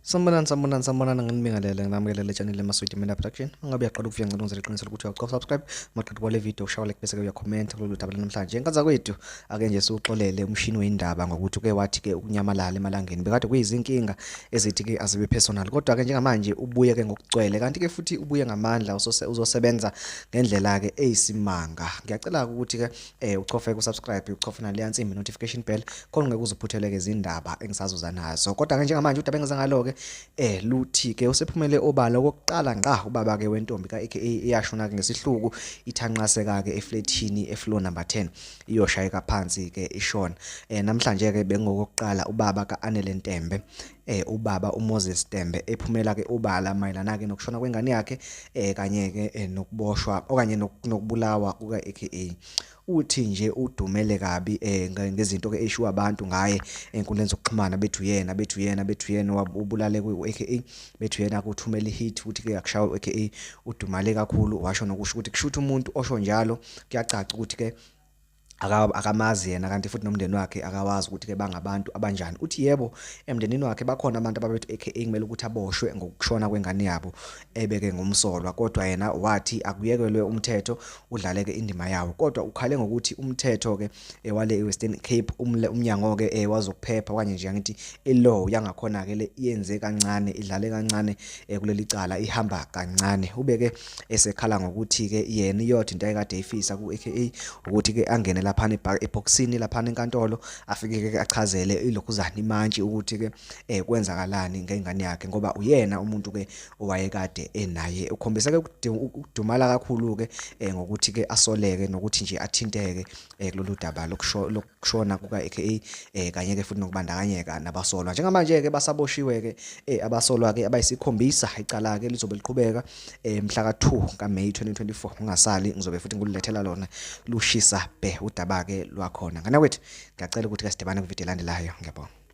Sanibonani nginibingelele nginamukele channel eMaswidi Media Production. Ungabe uyaqala ukufika ngicela ngizele iqiniso ukuthi uyaqoqa subscribe, maqhaqa kwale video ushaya like bese ke uyacomment kulolu daba namhlanje. Enkaza kwethu ake nje siuxolele umshini weindaba ngokuthi ke wathi ke ukunyamalala emalangeni. Bekade kuyizinkinga ezithi ke azibe personal. Kodwa ke njengamanje ubuye ke ngokugcwele kanti ke futhi ubuye ngamandla uzosebenza ngendlela ke eyisimanga. Ngiyacela ukuthi ke ucofe ku subscribe, ucofe nale yansimbi notification bell khona ungeke uzuphutheleke izindaba engisazoza nazo. Kodwa ke njengamanje udaba engiza ngalo ke luthi ke usephumele obala okokuqala ngqa ubaba ke wentombi ka aka iyashona ke ngesihluku ithanqaseka ke eflatini efloor number 10 iyoshayeka phansi ke ishona. Namhlanje ke bengokokuqala ubaba kaAnele Ntembe ubaba uMoses Tembe ephumela ke obala mayelana ke nokushona kwengane yakhe kanye ke nokuboshwa okanye nokubulawa kuka aka. Uthi nje udumele kabi ngezinto ke eshiwa abantu ngaye enkundleni zokuxhumana bethu yena wabulale ku aka bethu yena kuthumela ihit futhi ke akushawa aka udumale kakhulu washo nokusho ukuthi kushuthi umuntu osho njalo kuyacaca ukuthi ke akamazi yena kanti futhi nomndeni wakhe akawazi ukuthi ke bangabantu abanjani. Uthi yebo emndenini wakhe bakhona abantu ababethu aka kumele ukuthi aboshwe ngokushona kwengane yabo ebeke ngomsolwa, kodwa yena wathi akuyekelwe umthetho udlale ke indima yawo. Kodwa ukhale ngokuthi umthetho ke wale Western Cape umnyango ke wazokuphepha okanye nje ngithi ilaw yangakhona ke le iyenze kancane idlale kancane kuleli cala ihamba kancane. Ubeke esekhala ngokuthi ke yena iyodwa into ayekade eyifisa ku aka ukuthi ke angene lapha eboxini lapha enkantolo afike ke achazele ilokhuzana imantshi ukuthi ke kwenzakalani ngengane yakhe ngoba uyena umuntu ke owayekade enaye. Ukhombisa ke ukudumala kakhulu ke ngokuthi ke asoleke nokuthi nje athinteke kulolu daba lokushona kuka aka kanye ke futhi nokubandakanyeka nabasolwa. Njengamanje ke basaboshiwe ke abasolwa ke abayisikhombisa icala ke lizobe liqhubeka mhla ka2 kaMeyi 2024 ungasali ngizobe futhi ngulethela lona lushisa udaba ke lwakhona. Ngana kwethu ngiyacela ukuthi ke sidibane ku video elandelayo. Ngiyabonga.